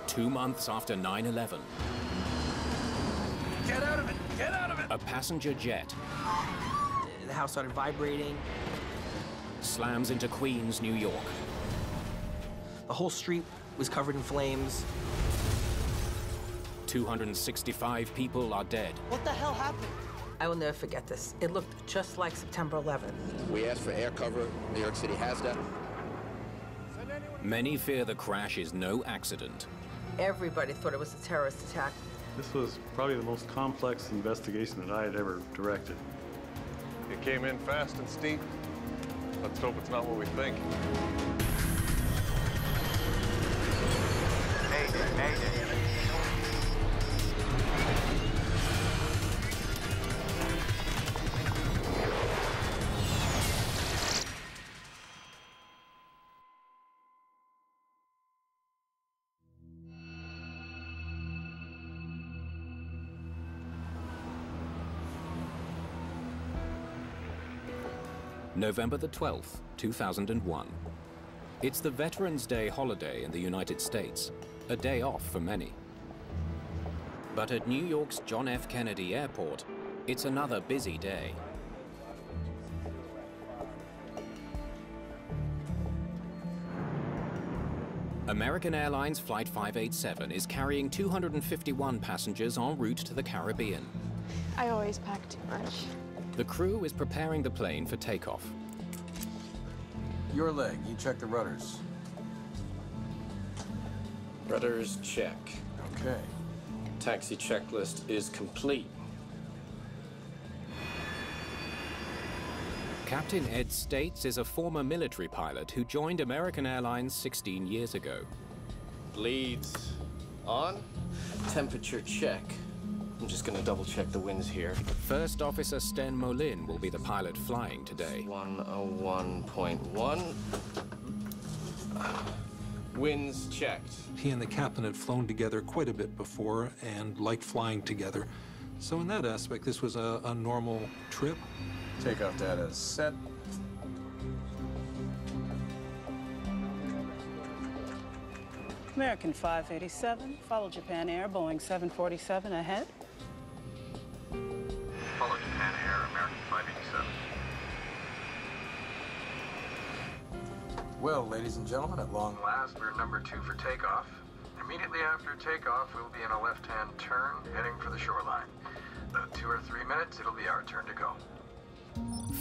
2 months after 9/11. Get out of it! Get out of it! A passenger jet The house started vibrating. slams into Queens, New York. The whole street was covered in flames. 265 people are dead. What the hell happened? I will never forget this. It looked just like September 11th. We asked for air cover. New York City has that. Many fear the crash is no accident. Everybody thought it was a terrorist attack. This was probably the most complex investigation that I had ever directed. It came in fast and steep. Let's hope it's not what we think. Mayday, mayday. November the 12th, 2001. It's the Veterans Day holiday in the United States, a day off for many. But at New York's John F. Kennedy Airport, it's another busy day. American Airlines Flight 587 is carrying 251 passengers en route to the Caribbean. I always pack too much. The crew is preparing the plane for takeoff. Your leg. You check the rudders. Rudders check. Okay. Taxi checklist is complete. Captain Ed States is a former military pilot who joined American Airlines 16 years ago. Bleeds on. Temperature check. I'm just gonna double check the winds here. First Officer Sten Molin will be the pilot flying today. 101.1. Winds checked. He and the captain had flown together quite a bit before and liked flying together. So in that aspect, this was a normal trip. Takeoff data is set. American 587, follow Japan Air, Boeing 747 ahead. Follow Japan Air, American 587. Well, ladies and gentlemen, at long Last, we're number 2 for takeoff. Immediately after takeoff, we'll be in a left-hand turn, heading for the shoreline. About 2 or 3 minutes, it'll be our turn to go.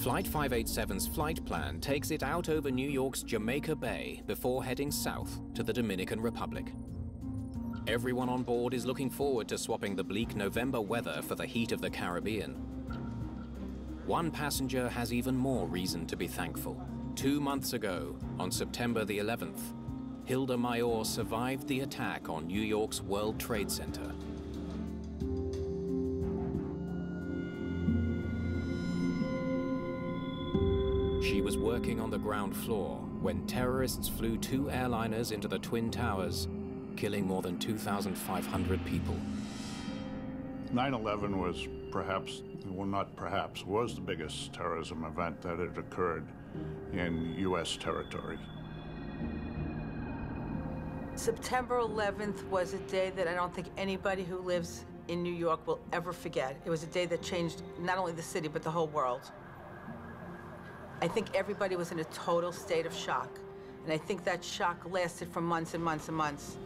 Flight 587's flight plan takes it out over New York's Jamaica Bay before heading south to the Dominican Republic. Everyone on board is looking forward to swapping the bleak November weather for the heat of the Caribbean. One passenger has even more reason to be thankful. 2 months ago, on September the 11th, Hilda Mayor survived the attack on New York's World Trade Center. She was working on the ground floor when terrorists flew 2 airliners into the Twin Towers, killing more than 2,500 people. 9/11 was perhaps, well, not perhaps, was the biggest terrorism event that had occurred in U.S. territory. September 11th was a day that I don't think anybody who lives in New York will ever forget. It was a day that changed not only the city, but the whole world. I think everybody was in a total state of shock. And I think that shock lasted for months and months and months.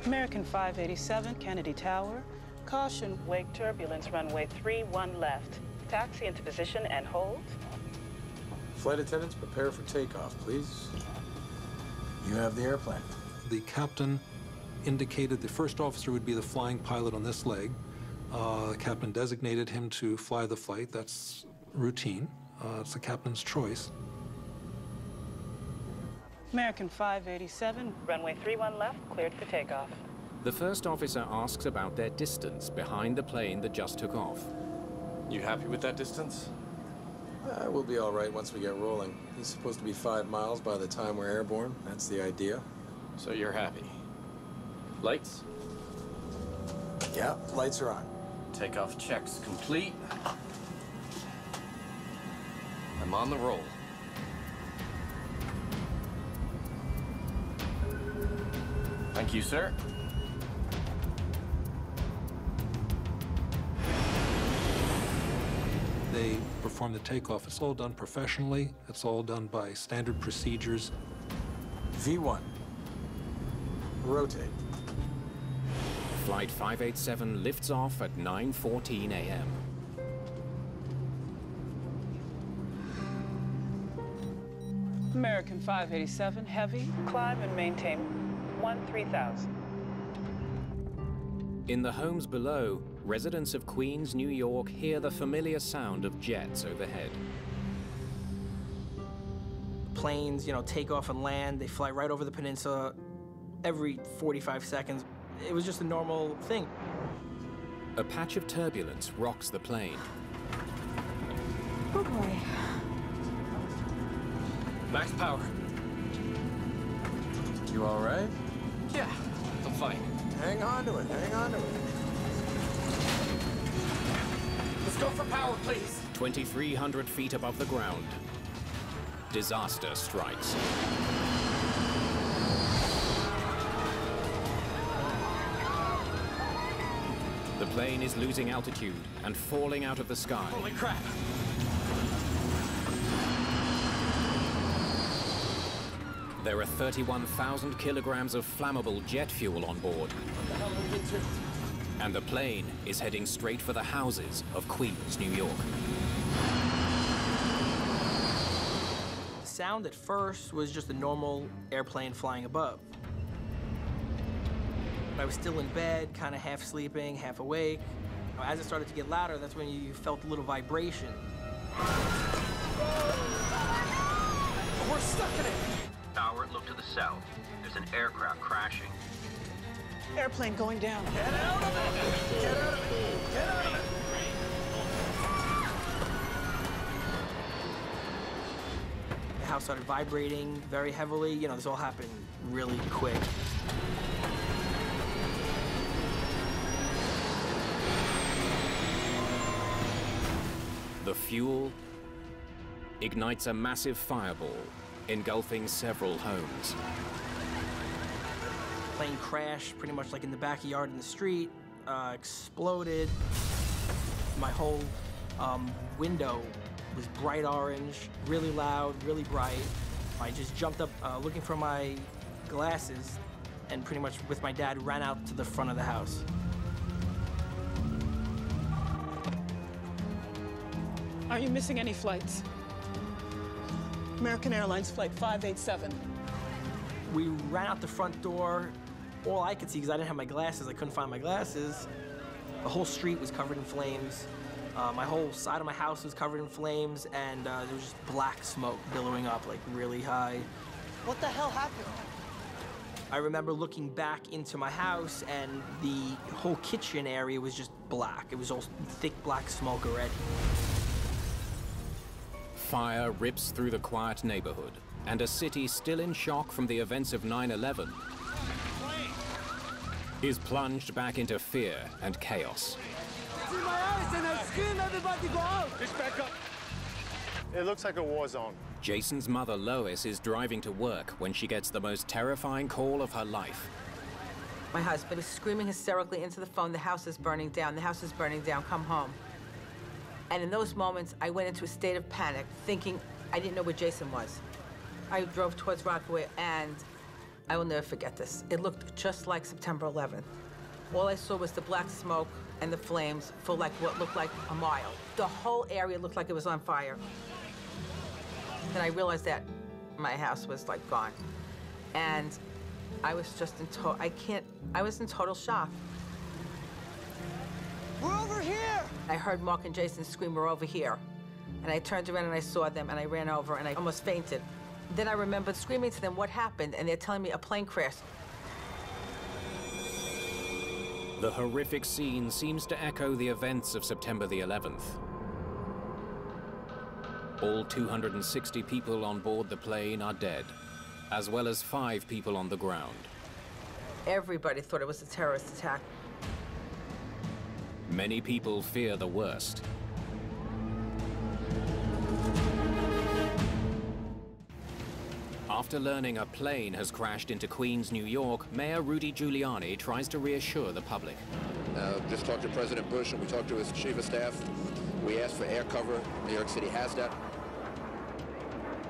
American 587, Kennedy Tower. Caution, wake turbulence, runway 31 left. Taxi into position and hold. Flight attendants, prepare for takeoff, please. You have the airplane. The captain indicated the first officer would be the flying pilot on this leg. The captain designated him to fly the flight. That's routine. It's the captain's choice. American 587, runway 31 left, cleared for takeoff. The first officer asks about their distance behind the plane that just took off. You happy with that distance? We'll be all right once we get rolling. He's supposed to be 5 miles by the time we're airborne. That's the idea. So you're happy. Lights? Yeah, lights are on. Takeoff checks complete. I'm on the roll. Thank you, sir. They perform the takeoff. It's all done professionally. It's all done by standard procedures. V1. Rotate. Flight 587 lifts off at 9:14 a.m. American 587 Heavy, climb and maintain 13,000. In the homes below, residents of Queens, New York hear the familiar sound of jets overhead. Planes, take off and land. They fly right over the peninsula every 45 seconds. It was just a normal thing. A patch of turbulence rocks the plane. Oh boy. Max power. You all right? Yeah, I'm fine. Hang on to it, hang on to it. Let's go for power, please. 2,300 feet above the ground. Disaster strikes. The plane is losing altitude and falling out of the sky. Holy crap. There are 31,000 kilograms of flammable jet fuel on board. What the hell did we get to? And the plane is heading straight for the houses of Queens, New York. The sound at first was just a normal airplane flying above. I was still in bed, kind of half sleeping, half awake. As it started to get louder, that's when you felt a little vibration. We're stuck in it. Howard, look to the south. There's an aircraft crashing. Airplane going down. Get out of it! Get out of it! Get out of it! The house started vibrating very heavily. This all happened really quick. The fuel ignites a massive fireball, engulfing several homes. Plane crashed pretty much like in the backyard in the street, exploded. My whole window was bright orange, really loud, really bright. I just jumped up looking for my glasses and pretty much with my dad ran out to the front of the house. Are you missing any flights? American Airlines Flight 587. We ran out the front door. All I could see, because I didn't have my glasses, I couldn't find my glasses. The whole street was covered in flames. My whole side of my house was covered in flames, and there was just black smoke billowing up, like really high. What the hell happened? I remember looking back into my house, and the whole kitchen area was just black. It was all thick black smoke already. Fire rips through the quiet neighborhood, and a city still in shock from the events of 9/11 is plunged back into fear and chaos. See my eyes and I scream, everybody go out! It's back up. It looks like a war zone. Jason's mother, Lois, is driving to work when she gets the most terrifying call of her life. My husband was screaming hysterically into the phone, "The house is burning down, the house is burning down, come home." And in those moments, I went into a state of panic, thinking I didn't know where Jason was. I drove towards Rockaway, and I will never forget this. It looked just like September 11th. All I saw was the black smoke and the flames for like what looked like a mile. The whole area looked like it was on fire. Then I realized that my house was like gone. And I was just I was in total shock. We're over here! I heard Mark and Jason scream, "We're over here." And I turned around and I saw them and I ran over and I almost fainted. Then I remembered screaming to them, "What happened?" And they're telling me a plane crashed. The horrific scene seems to echo the events of September the 11th. All 260 people on board the plane are dead, as well as 5 people on the ground. Everybody thought it was a terrorist attack. Many people fear the worst. After learning a plane has crashed into Queens, New York, Mayor Rudy Giuliani tries to reassure the public. Just talked to President Bush, and we talked to his chief of staff. We asked for air cover. New York City has that.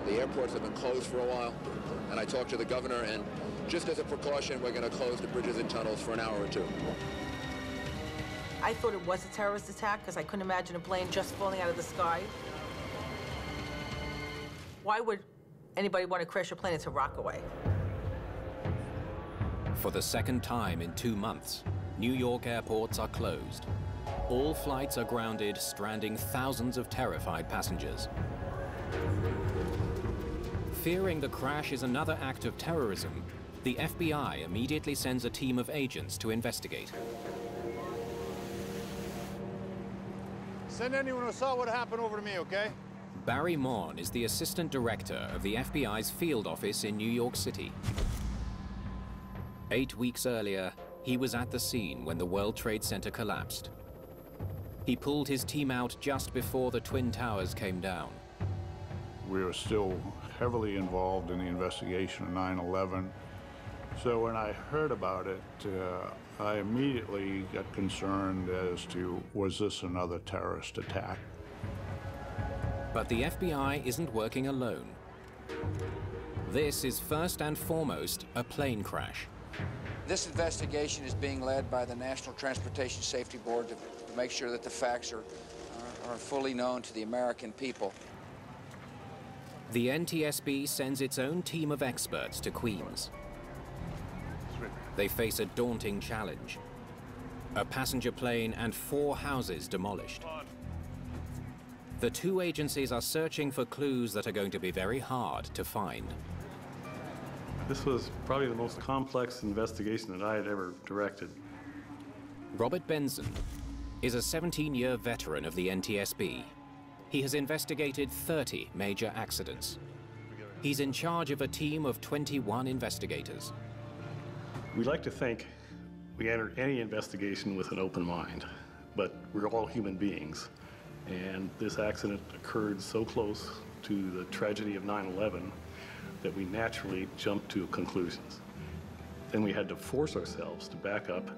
The airports have been closed for a while, and I talked to the governor, and just as a precaution, we're going to close the bridges and tunnels for an hour or two. I thought it was a terrorist attack because I couldn't imagine a plane just falling out of the sky. Why would anybody want to crash a plane? It's a Rockaway. For the second time in 2 months, New York airports are closed. All flights are grounded, stranding thousands of terrified passengers. Fearing the crash is another act of terrorism, the FBI immediately sends a team of agents to investigate. Send anyone who saw what happened over to me, okay? Barry Morn is the assistant director of the FBI's field office in New York City. 8 weeks earlier, he was at the scene when the World Trade Center collapsed. He pulled his team out just before the Twin Towers came down. We were still heavily involved in the investigation of 9/11. So when I heard about it, I immediately got concerned as to, was this another terrorist attack? But the FBI isn't working alone. This is first and foremost a plane crash. This investigation is being led by the National Transportation Safety Board to make sure that the facts are fully known to the American people. The NTSB sends its own team of experts to Queens. They face a daunting challenge. A passenger plane and 4 houses demolished. The 2 agencies are searching for clues that are going to be very hard to find. This was probably the most complex investigation that I had ever directed. Robert Benson is a 17-year veteran of the NTSB. He has investigated 30 major accidents. He's in charge of a team of 21 investigators. We like to think we enter any investigation with an open mind, but we're all human beings. And this accident occurred so close to the tragedy of 9/11 that we naturally jumped to conclusions. Then we had to force ourselves to back up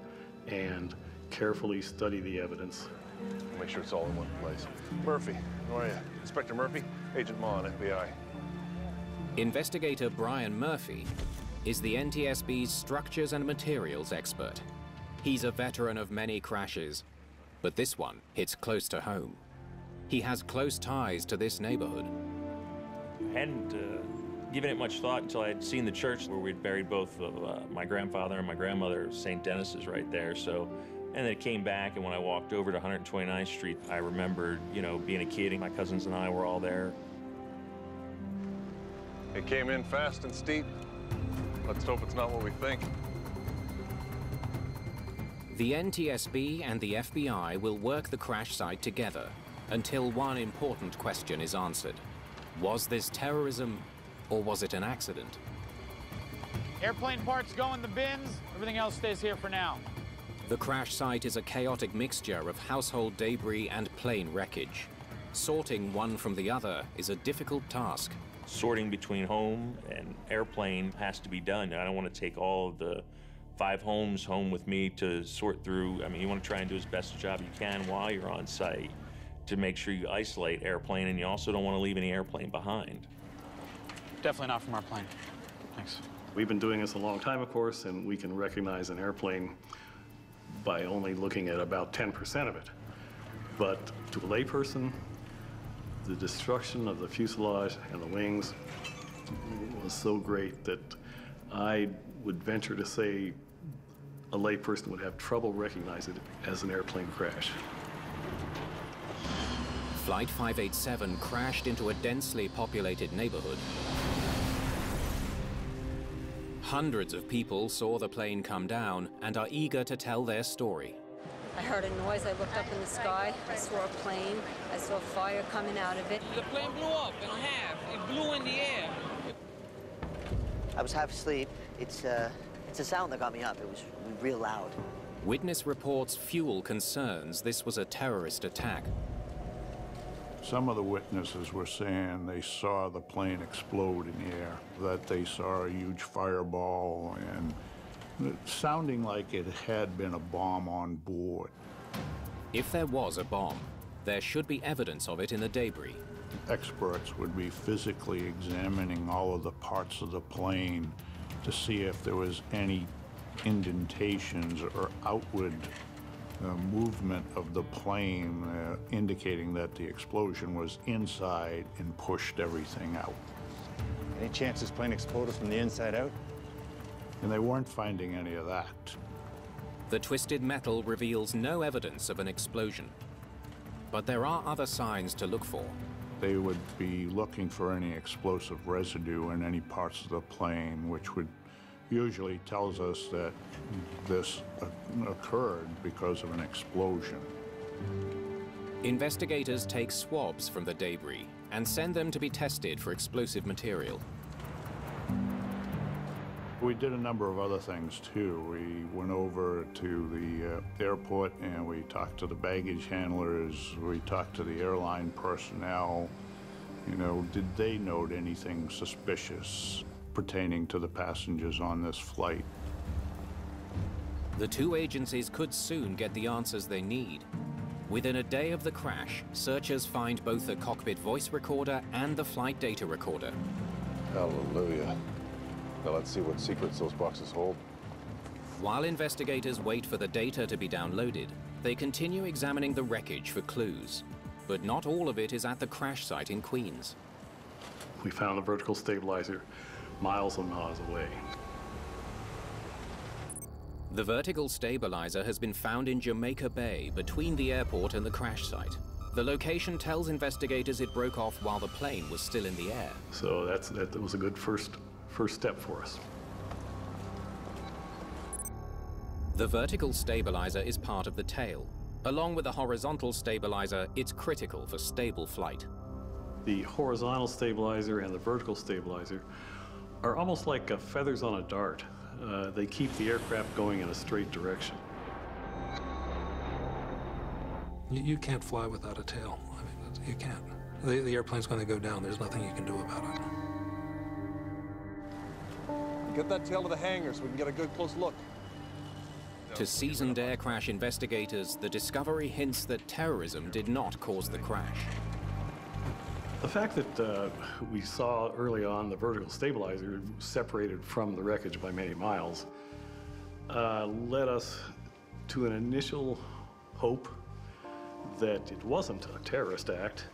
and carefully study the evidence. Make sure it's all in one place. Murphy, how are you? Inspector Murphy, Agent Mon, FBI. Investigator Brian Murphy is the NTSB's structures and materials expert. He's a veteran of many crashes, but this one hits close to home. He has close ties to this neighborhood. I hadn't given it much thought until I had seen the church where we'd buried both of my grandfather and my grandmother. St. Dennis is right there. So, and then it came back, and when I walked over to 129th Street, I remembered, you know, being a kid, and my cousins and I were all there. It came in fast and steep. Let's hope it's not what we think. The NTSB and the FBI will work the crash site together until one important question is answered. Was this terrorism, or was it an accident? Airplane parts go in the bins. Everything else stays here for now. The crash site is a chaotic mixture of household debris and plane wreckage. Sorting one from the other is a difficult task. Sorting between home and airplane has to be done. I don't want to take all of the 5 homes home with me to sort through. I mean, you want to try and do as best a job you can while you're on site to make sure you isolate airplane, and you also don't want to leave any airplane behind. Definitely not from our plane. Thanks. We've been doing this a long time, of course, and we can recognize an airplane by only looking at about 10% of it. But to a layperson, the destruction of the fuselage and the wings was so great that I would venture to say a layperson would have trouble recognizing it as an airplane crash. Flight 587 crashed into a densely populated neighborhood. Hundreds of people saw the plane come down and are eager to tell their story. I heard a noise, I looked up in the sky, I saw a plane, I saw fire coming out of it. The plane blew up in half, it blew in the air. I was half asleep. It's a sound that got me up. It was real loud. Witness reports fuel concerns this was a terrorist attack. Some of the witnesses were saying they saw the plane explode in the air, that they saw a huge fireball, and sounding like it had been a bomb on board. If there was a bomb, there should be evidence of it in the debris. Experts would be physically examining all of the parts of the plane to see if there was any indentations or outward movement of the plane indicating that the explosion was inside and pushed everything out. Any chance this plane exploded from the inside out? And they weren't finding any of that. The twisted metal reveals no evidence of an explosion. But there are other signs to look for. They would be looking for any explosive residue in any parts of the plane, which would usually tells us that this occurred because of an explosion. Investigators take swabs from the debris and send them to be tested for explosive material. We did a number of other things too. We went over to the airport and we talked to the baggage handlers, we talked to the airline personnel. You know, did they note anything suspicious pertaining to the passengers on this flight? The two agencies could soon get the answers they need. Within a day of the crash, searchers find both the cockpit voice recorder and the flight data recorder. Hallelujah. Now let's see what secrets those boxes hold. While investigators wait for the data to be downloaded, they continue examining the wreckage for clues. But not all of it is at the crash site in Queens. We found the vertical stabilizer miles and miles away. The vertical stabilizer has been found in Jamaica Bay, between the airport and the crash site. The location tells investigators it broke off while the plane was still in the air. So that was a good first step for us. The vertical stabilizer is part of the tail. Along with the horizontal stabilizer, it's critical for stable flight. The horizontal stabilizer and the vertical stabilizer are almost like feathers on a dart. They keep the aircraft going in a straight direction. You can't fly without a tail. I mean, you can't. The airplane's going to go down. There's nothing you can do about it. Get that tail to the hangar so we can get a good close look. To seasoned air crash investigators, the discovery hints that terrorism did not cause the crash. The fact that we saw early on the vertical stabilizer separated from the wreckage by many miles led us to an initial hope that it wasn't a terrorist act,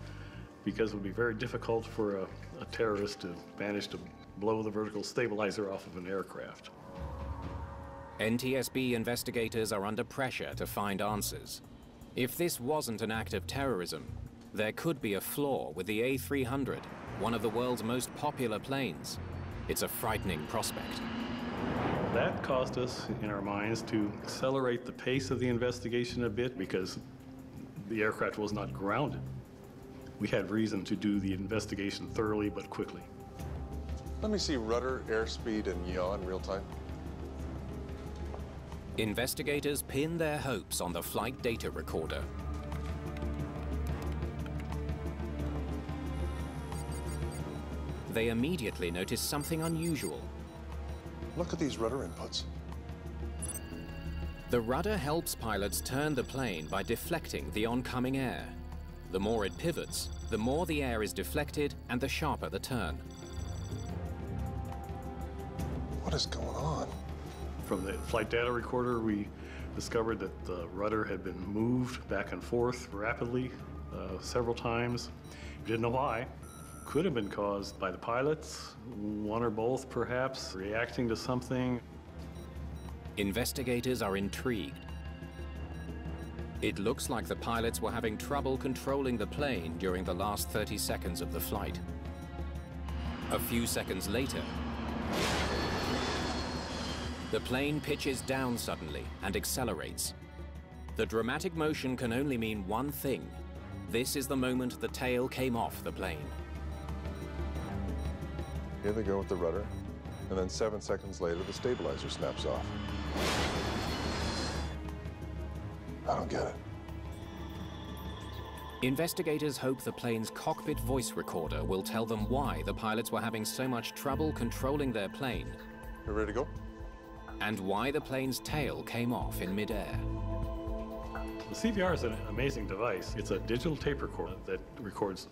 because it would be very difficult for a terrorist to manage to blow the vertical stabilizer off of an aircraft. NTSB investigators are under pressure to find answers. If this wasn't an act of terrorism, there could be a flaw with the A300, one of the world's most popular planes. It's a frightening prospect. That caused us, in our minds, to accelerate the pace of the investigation a bit, because the aircraft was not grounded. We had reason to do the investigation thoroughly but quickly. Let me see rudder, airspeed, and yaw in real time. Investigators pin their hopes on the flight data recorder. They immediately notice something unusual. Look at these rudder inputs. The rudder helps pilots turn the plane by deflecting the oncoming air. The more it pivots, the more the air is deflected and the sharper the turn. What is going on? From the flight data recorder, we discovered that the rudder had been moved back and forth rapidly several times. We didn't know why. Could have been caused by the pilots, one or both perhaps, reacting to something. Investigators are intrigued. It looks like the pilots were having trouble controlling the plane during the last 30 seconds of the flight. A few seconds later, the plane pitches down suddenly and accelerates. The dramatic motion can only mean one thing. This is the moment the tail came off the plane. Here they go with the rudder, and then 7 seconds later, the stabilizer snaps off. I don't get it. Investigators hope the plane's cockpit voice recorder will tell them why the pilots were having so much trouble controlling their plane. You ready to go? And why the plane's tail came off in midair. The CVR is an amazing device. It's a digital tape recorder that records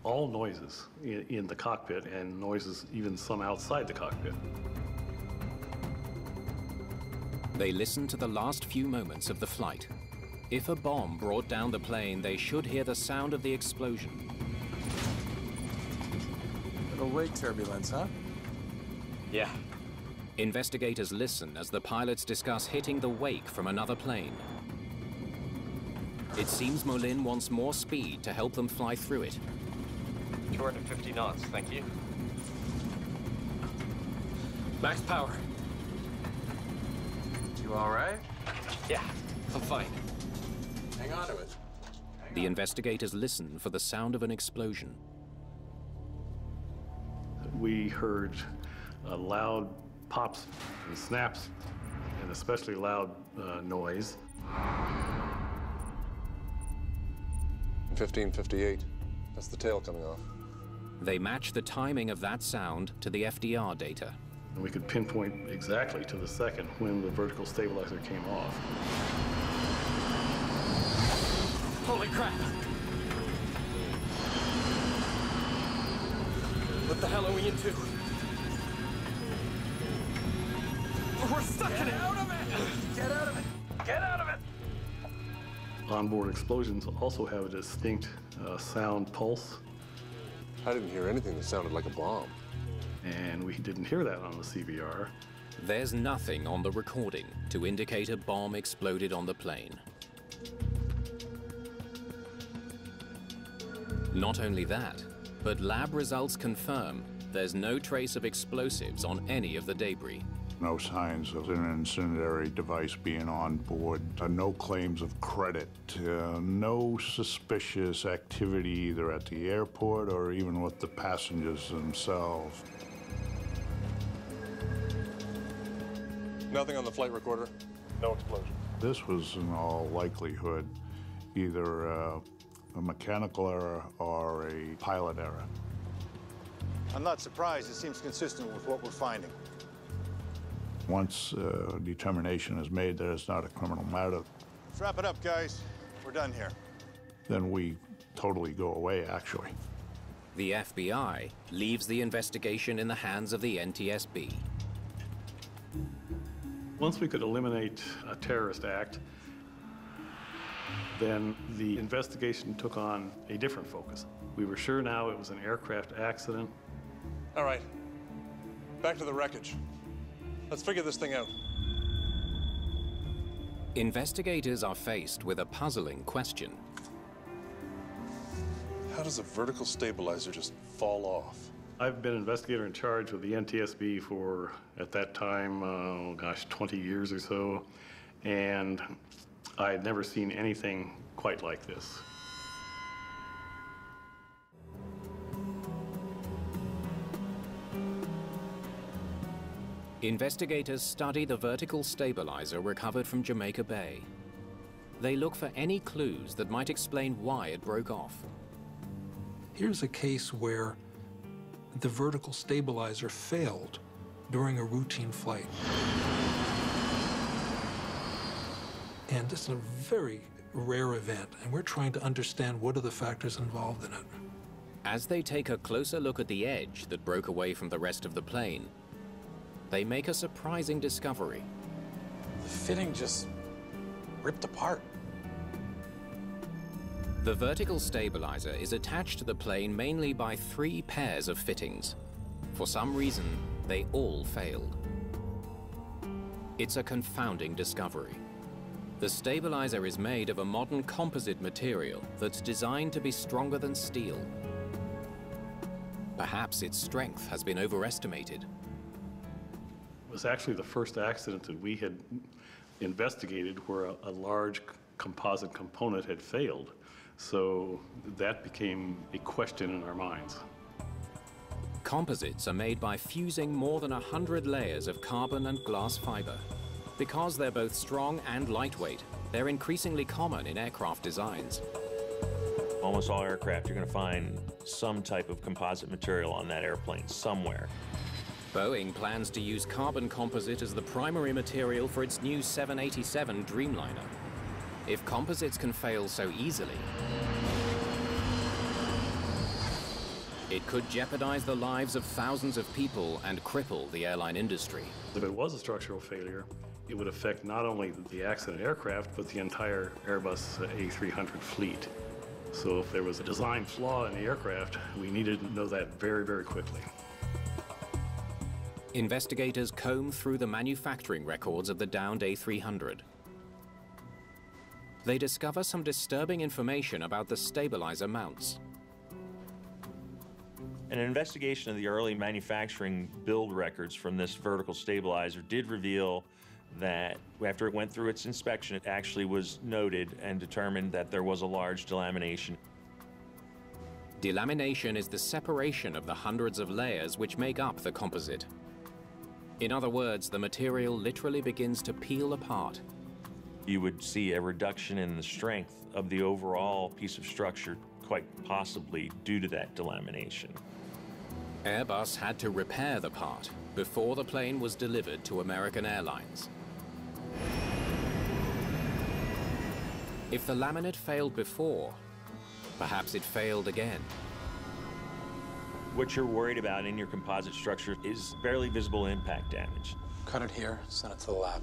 all noises in the cockpit and noises even some outside the cockpit. They listen to the last few moments of the flight. If a bomb brought down the plane, they should hear the sound of the explosion. Little wake turbulence, huh? Yeah. Investigators listen as the pilots discuss hitting the wake from another plane. It seems Molin wants more speed to help them fly through it. 250 knots, thank you. Max power. You all right? Yeah, I'm fine. Hang on to it. The investigators listen for the sound of an explosion. We heard loud pops and snaps, and especially loud noise. 1558. That's the tail coming off. They match the timing of that sound to the FDR data. And we could pinpoint exactly to the second when the vertical stabilizer came off. Holy crap! What the hell are we into? We're stuck in it! Get out of it! Get out of it! Get out of it! Onboard explosions also have a distinct sound pulse. I didn't hear anything that sounded like a bomb. And we didn't hear that on the CVR. There's nothing on the recording to indicate a bomb exploded on the plane. Not only that, but lab results confirm there's no trace of explosives on any of the debris. No signs of an incendiary device being on board. No claims of credit. No suspicious activity either at the airport or even with the passengers themselves. Nothing on the flight recorder? No explosion. This was in all likelihood either a mechanical error or a pilot error. I'm not surprised. It seems consistent with what we're finding. Once determination is made that it's not a criminal matter, Let's wrap it up, guys. We're done here. then we totally go away, actually. The FBI leaves the investigation in the hands of the NTSB. Once we could eliminate a terrorist act, then the investigation took on a different focus. We were sure now it was an aircraft accident. All right, back to the wreckage. Let's figure this thing out. Investigators are faced with a puzzling question. How does a vertical stabilizer just fall off? I've been investigator in charge of the NTSB for, at that time, 20 years or so, and I had never seen anything quite like this. Investigators study the vertical stabilizer recovered from Jamaica Bay. They look for any clues that might explain why it broke off. Here's a case where the vertical stabilizer failed during a routine flight. And this is a very rare event, and we're trying to understand what are the factors involved in it. As they take a closer look at the edge that broke away from the rest of the plane, they make a surprising discovery. The fitting just ripped apart. The vertical stabilizer is attached to the plane mainly by 3 pairs of fittings. For some reason, they all failed. It's a confounding discovery. The stabilizer is made of a modern composite material that's designed to be stronger than steel. Perhaps its strength has been overestimated. It was actually the first accident that we had investigated where a large composite component had failed. So that became a question in our minds. Composites are made by fusing more than 100 layers of carbon and glass fiber. Because they're both strong and lightweight, they're increasingly common in aircraft designs. Almost all aircraft, you're going to find some type of composite material on that airplane somewhere. Boeing plans to use carbon composite as the primary material for its new 787 Dreamliner. If composites can fail so easily, it could jeopardize the lives of thousands of people and cripple the airline industry. If it was a structural failure, it would affect not only the accident aircraft, but the entire Airbus A300 fleet. So if there was a design flaw in the aircraft, we needed to know that very, very quickly. Investigators comb through the manufacturing records of the downed A300. They discover some disturbing information about the stabilizer mounts. An investigation of the early manufacturing build records from this vertical stabilizer did reveal that after it went through its inspection, it actually was noted and determined that there was a large delamination. Delamination is the separation of the hundreds of layers which make up the composite. In other words, the material literally begins to peel apart. You would see a reduction in the strength of the overall piece of structure, quite possibly due to that delamination. Airbus had to repair the part before the plane was delivered to American Airlines. If the laminate failed before, perhaps it failed again. What you're worried about in your composite structure is barely visible impact damage. Cut it here, send it to the lab.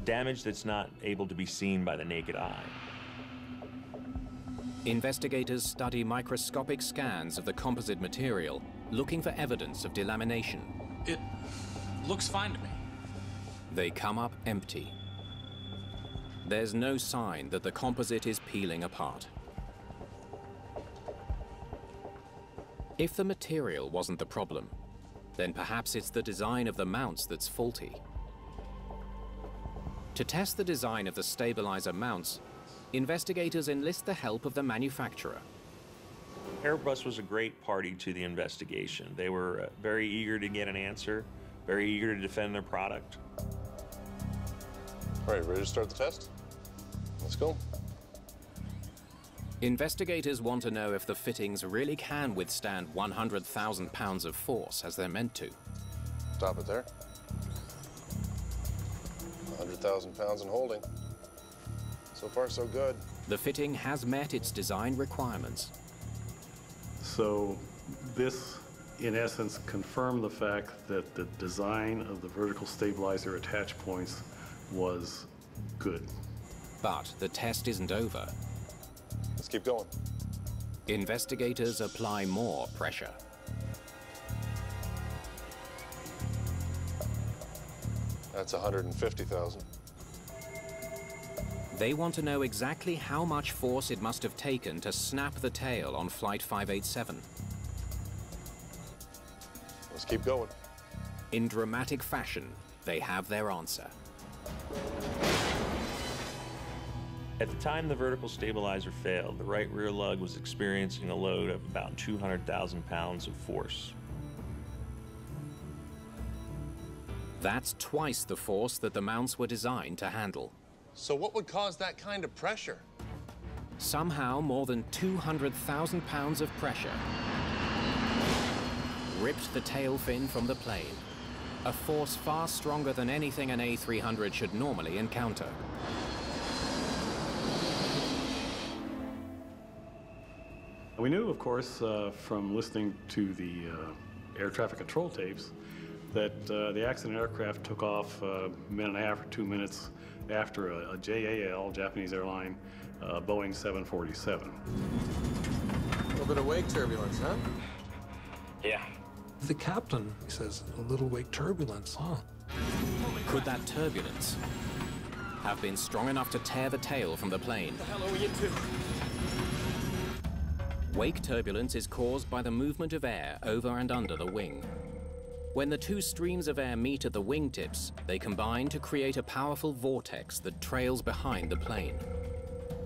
Damage that's not able to be seen by the naked eye. Investigators study microscopic scans of the composite material, looking for evidence of delamination. It looks fine to me. They come up empty. There's no sign that the composite is peeling apart. If the material wasn't the problem, then perhaps it's the design of the mounts that's faulty. To test the design of the stabilizer mounts, investigators enlist the help of the manufacturer. Airbus was a great party to the investigation. They were very eager to get an answer, very eager to defend their product. All right, ready to start the test? Let's go. Investigators want to know if the fittings really can withstand 100,000 pounds of force as they're meant to. Stop it there. 100,000 pounds in holding. So far, so good. The fitting has met its design requirements. So this, in essence, confirmed the fact that the design of the vertical stabilizer attach points was good. But the test isn't over. Let's keep going. Investigators apply more pressure. That's 150,000. They want to know exactly how much force it must have taken to snap the tail on Flight 587. Let's keep going. In dramatic fashion, they have their answer. At the time the vertical stabilizer failed, the right rear lug was experiencing a load of about 200,000 pounds of force. That's twice the force that the mounts were designed to handle. So what would cause that kind of pressure? Somehow, more than 200,000 pounds of pressure ripped the tail fin from the plane, a force far stronger than anything an A300 should normally encounter. We knew, of course, from listening to the air traffic control tapes that the accident aircraft took off a minute and a half or 2 minutes after a JAL, Japanese airline, Boeing 747. A little bit of wake turbulence, huh? Yeah. The captain says, a little wake turbulence, huh? Could that turbulence have been strong enough to tear the tail from the plane? What the hell are we into? Wake turbulence is caused by the movement of air over and under the wing. When the two streams of air meet at the wingtips, they combine to create a powerful vortex that trails behind the plane.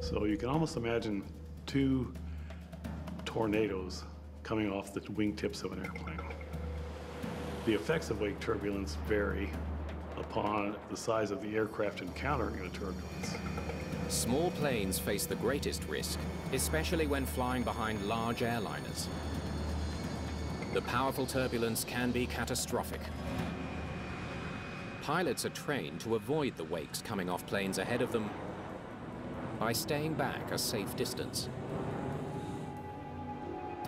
So you can almost imagine two tornadoes coming off the wingtips of an airplane. The effects of wake turbulence vary upon the size of the aircraft encountering the turbulence. Small planes face the greatest risk, especially when flying behind large airliners. The powerful turbulence can be catastrophic. Pilots are trained to avoid the wakes coming off planes ahead of them by staying back a safe distance.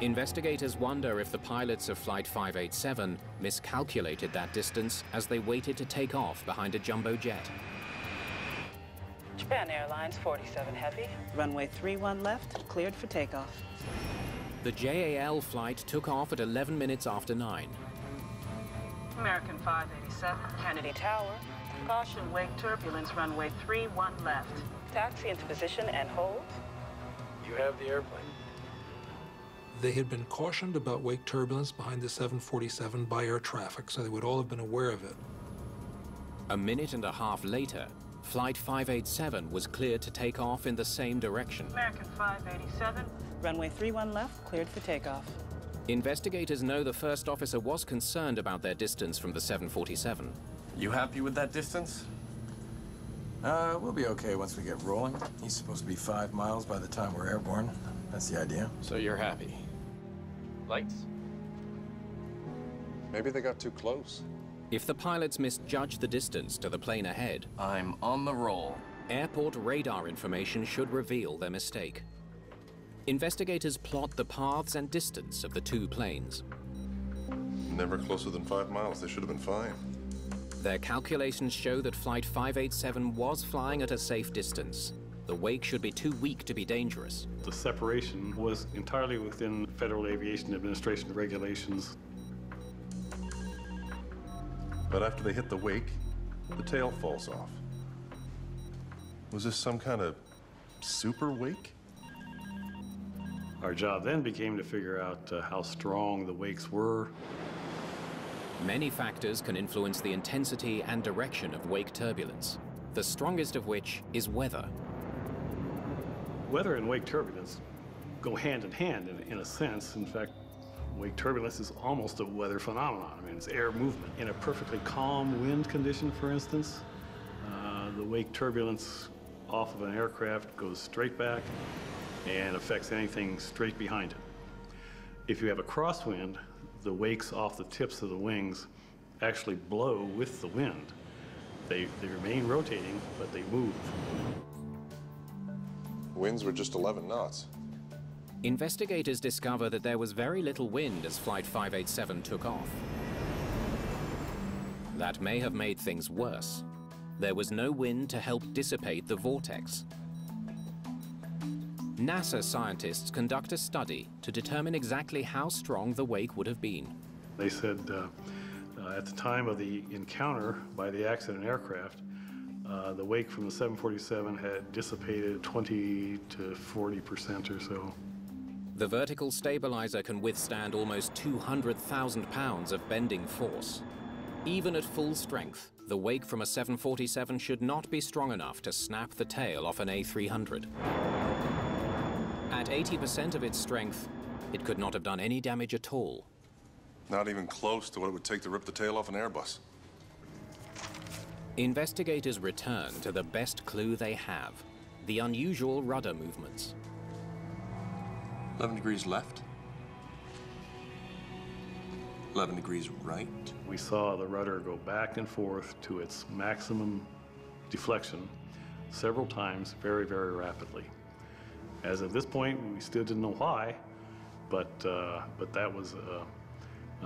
Investigators wonder if the pilots of Flight 587 miscalculated that distance as they waited to take off behind a jumbo jet. Japan Airlines 47 Heavy, runway 31 left, cleared for takeoff. The JAL flight took off at 11 minutes after 9. American 587, Kennedy Tower. Caution, wake turbulence, runway 31 left. Taxi into position and hold. You have the airplane. They had been cautioned about wake turbulence behind the 747 by air traffic, so they would all have been aware of it. A minute and a half later, Flight 587 was cleared to take off in the same direction. American 587, runway 31 left, cleared for takeoff. Investigators know the first officer was concerned about their distance from the 747. You happy with that distance? We'll be okay once we get rolling. He's supposed to be 5 miles by the time we're airborne. That's the idea. So you're happy? Lights? Maybe they got too close. If the pilots misjudged the distance to the plane ahead, I'm on the roll. Airport radar information should reveal their mistake. Investigators plot the paths and distance of the two planes. Never closer than 5 miles. They should have been fine. Their calculations show that Flight 587 was flying at a safe distance. The wake should be too weak to be dangerous. The separation was entirely within Federal Aviation Administration regulations. But after they hit the wake, the tail falls off. Was this some kind of super wake? Our job then became to figure out how strong the wakes were. Many factors can influence the intensity and direction of wake turbulence, the strongest of which is weather. Weather and wake turbulence go hand in hand in a sense. In fact, wake turbulence is almost a weather phenomenon. I mean, it's air movement. In a perfectly calm wind condition, for instance, the wake turbulence off of an aircraft goes straight back and affects anything straight behind it. If you have a crosswind, the wakes off the tips of the wings actually blow with the wind. They remain rotating, but they move. Winds were just 11 knots. Investigators discover that there was very little wind as Flight 587 took off. That may have made things worse. There was no wind to help dissipate the vortex. NASA scientists conduct a study to determine exactly how strong the wake would have been. They said at the time of the encounter by the accident aircraft, the wake from the 747 had dissipated 20 to 40% or so. The vertical stabilizer can withstand almost 200,000 pounds of bending force. Even at full strength, the wake from a 747 should not be strong enough to snap the tail off an A300. At 80% of its strength, it could not have done any damage at all. Not even close to what it would take to rip the tail off an Airbus. Investigators return to the best clue they have, the unusual rudder movements. 11 degrees left. 11 degrees right. We saw the rudder go back and forth to its maximum deflection several times very, very rapidly. As of this point, we still didn't know why, but that was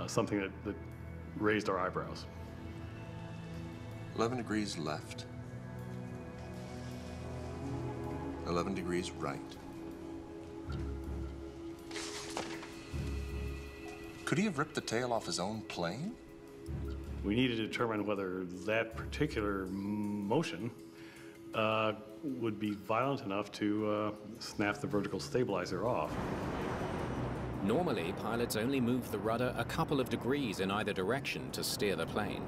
something that raised our eyebrows. 11 degrees left. 11 degrees right. Could he have ripped the tail off his own plane? We need to determine whether that particular motion would be violent enough to snap the vertical stabilizer off. Normally, pilots only move the rudder a couple of degrees in either direction to steer the plane.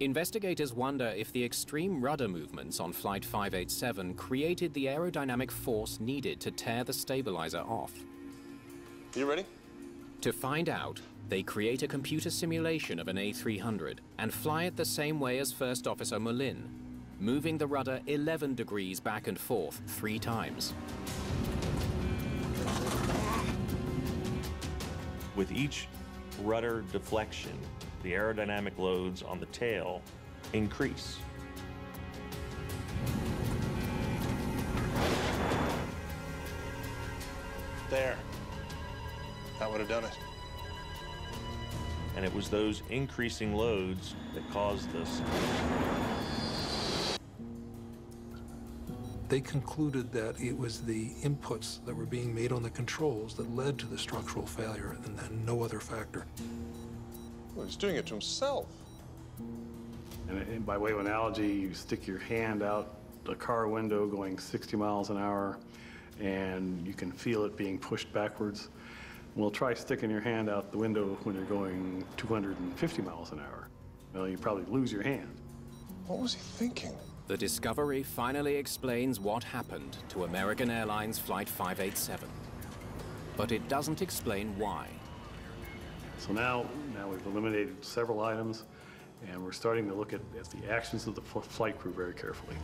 Investigators wonder if the extreme rudder movements on Flight 587 created the aerodynamic force needed to tear the stabilizer off. You ready? To find out, they create a computer simulation of an A300 and fly it the same way as First Officer Mullin, moving the rudder 11 degrees back and forth 3 times. With each rudder deflection, the aerodynamic loads on the tail increase. There. That would have done it. And it was those increasing loads that caused this. They concluded that it was the inputs that were being made on the controls that led to the structural failure, and then no other factor. Well, he's doing it to himself. And by way of analogy, you stick your hand out the car window going 60 miles an hour, and you can feel it being pushed backwards. Well, try sticking your hand out the window when you're going 250 miles an hour. Well, you probably lose your hand. What was he thinking? The discovery finally explains what happened to American Airlines Flight 587. But it doesn't explain why. So now we've eliminated several items, and we're starting to look at the actions of the flight crew very carefully.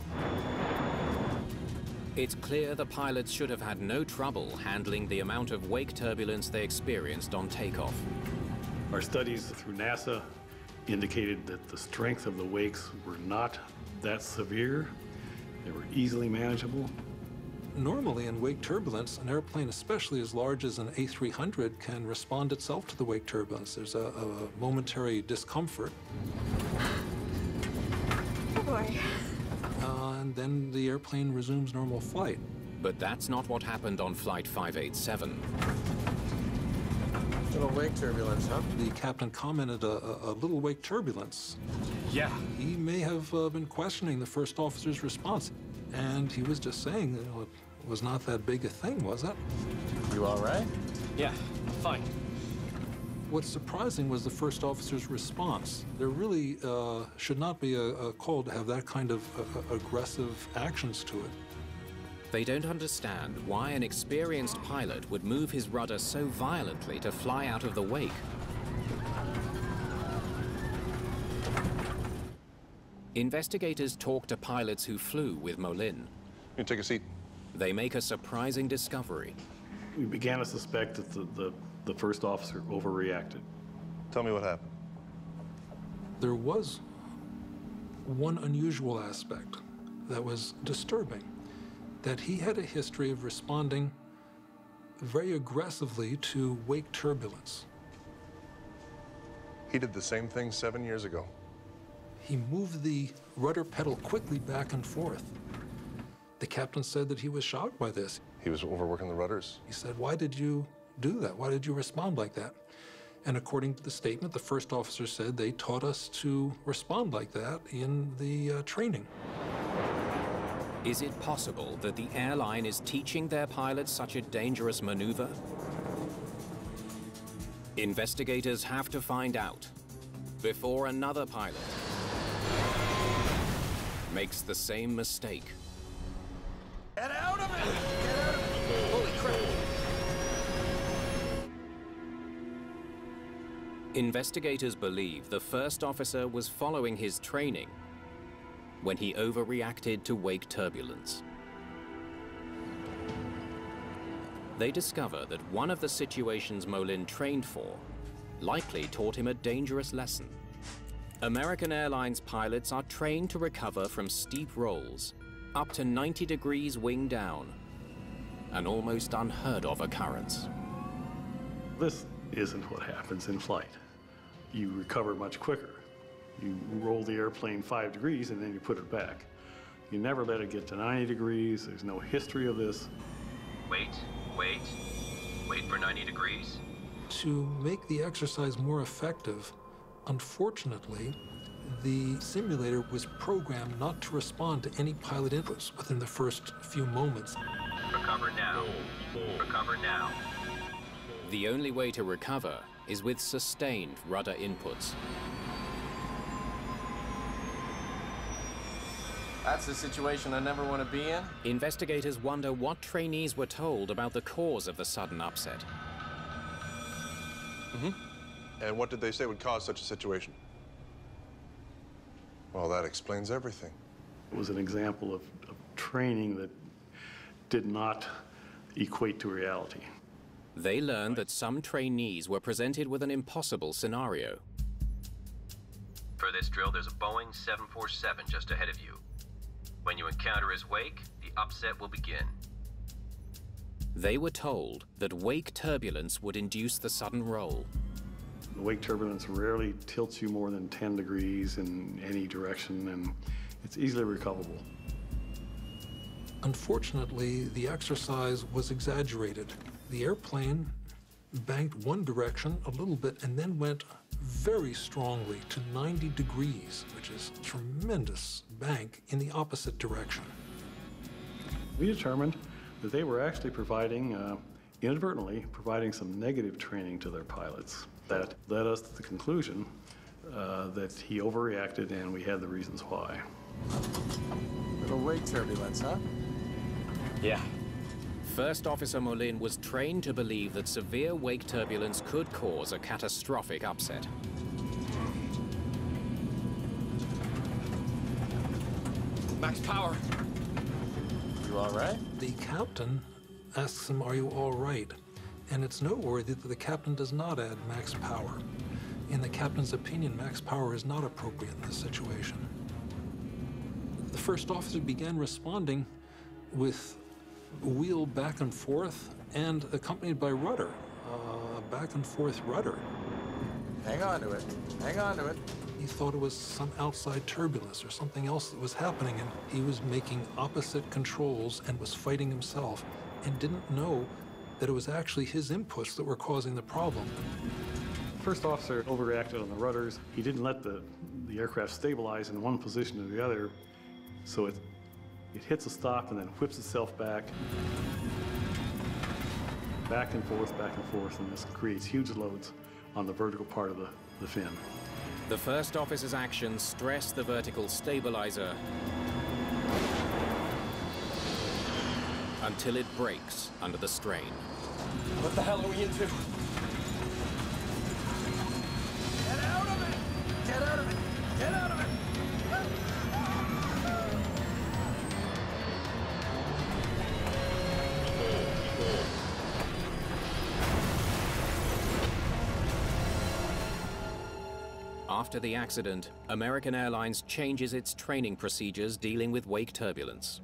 It's clear the pilots should have had no trouble handling the amount of wake turbulence they experienced on takeoff. Our studies through NASA indicated that the strength of the wakes were not that severe. They were easily manageable. Normally in wake turbulence, an airplane, especially as large as an A300, can respond itself to the wake turbulence. There's a momentary discomfort. Oh boy. And then the airplane resumes normal flight. But that's not what happened on Flight 587. Little wake turbulence, huh? The captain commented a little wake turbulence. Yeah. He may have been questioning the first officer's response. And he was just saying, you know, it was not that big a thing, was it? You all right? Yeah, fine. What's surprising was the first officer's response. There really should not be a call to have that kind of aggressive actions to it. They don't understand why an experienced pilot would move his rudder so violently to fly out of the wake. Investigators talk to pilots who flew with Molin. You take a seat. They make a surprising discovery. We began to suspect that the first officer overreacted. Tell me what happened. There was one unusual aspect that was disturbing, that he had a history of responding very aggressively to wake turbulence. He did the same thing 7 years ago. He moved the rudder pedal quickly back and forth. The captain said that he was shocked by this. He was overworking the rudders? He said, "Why did you do that? Why did you respond like that?" And according to the statement, the first officer said they taught us to respond like that in the training. Is it possible that the airline is teaching their pilots such a dangerous maneuver? Investigators have to find out before another pilot makes the same mistake. Get out of it! Get out of it! Holy crap! Investigators believe the first officer was following his training when he overreacted to wake turbulence. They discover that one of the situations Molin trained for likely taught him a dangerous lesson. American Airlines pilots are trained to recover from steep rolls, up to 90 degrees wing down, an almost unheard of occurrence. This isn't what happens in flight. You recover much quicker. You roll the airplane 5 degrees and then you put it back. You never let it get to 90 degrees. There's no history of this. Wait for 90 degrees. To make the exercise more effective, unfortunately, the simulator was programmed not to respond to any pilot inputs within the first few moments. Recover now. Recover now. The only way to recover is with sustained rudder inputs. That's a situation I never want to be in. Investigators wonder what trainees were told about the cause of the sudden upset. And what did they say would cause such a situation? Well, that explains everything. It was an example of training that did not equate to reality. They learned that some trainees were presented with an impossible scenario. For this drill, there's a Boeing 747 just ahead of you. When you encounter his wake, the upset will begin. They were told that wake turbulence would induce the sudden roll. The wake turbulence rarely tilts you more than 10 degrees in any direction, and it's easily recoverable. Unfortunately, the exercise was exaggerated. The airplane banked one direction a little bit and then went very strongly to 90 degrees, which is a tremendous bank in the opposite direction. We determined that they were actually inadvertently providing some negative training to their pilots. That led us to the conclusion that he overreacted, and we had the reasons why. Little wake turbulence, huh? Yeah. First Officer Molin was trained to believe that severe wake turbulence could cause a catastrophic upset. Max power. You all right? The captain asks him, "Are you all right?" And it's noteworthy that the captain does not add max power. In the captain's opinion, max power is not appropriate in this situation. The first officer began responding with wheel back and forth and accompanied by rudder, back and forth rudder. Hang on to it. Hang on to it. He thought it was some outside turbulence or something else that was happening, and he was making opposite controls and was fighting himself and didn't know that it was actually his inputs that were causing the problem. The first officer overreacted on the rudders. He didn't let the aircraft stabilize in one position or the other, so it hits a stop and then whips itself back and forth, and this creates huge loads on the vertical part of the fin. The first officer's actions stress the vertical stabilizer until it breaks under the strain. What the hell are we into? Get out of it! Get out of it! Get out of it! After the accident, American Airlines changes its training procedures dealing with wake turbulence.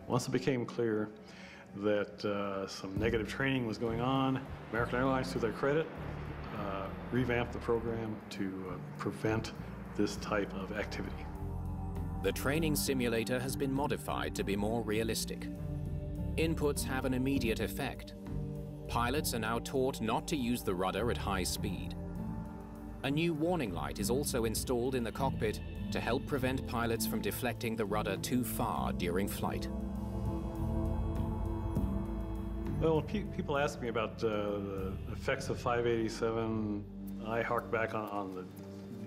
Once it became clear that some negative training was going on, American Airlines, to their credit, revamped the program to prevent this type of activity. The training simulator has been modified to be more realistic. Inputs have an immediate effect. Pilots are now taught not to use the rudder at high speed. A new warning light is also installed in the cockpit to help prevent pilots from deflecting the rudder too far during flight. Well, when people ask me about the effects of 587, I hark back on the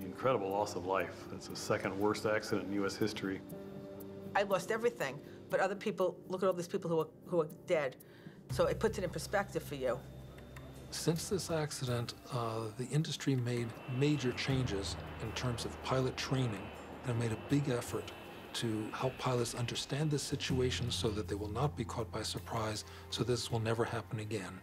incredible loss of life. It's the second worst accident in U.S. history. I lost everything, but other people, look at all these people who are dead. So it puts it in perspective for you. Since this accident, the industry made major changes in terms of pilot training and made a big effort to help pilots understand this situation so that they will not be caught by surprise, so this will never happen again.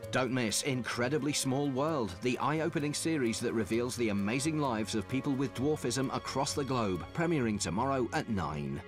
Don't miss Incredibly Small World, the eye-opening series that reveals the amazing lives of people with dwarfism across the globe, premiering tomorrow at 9.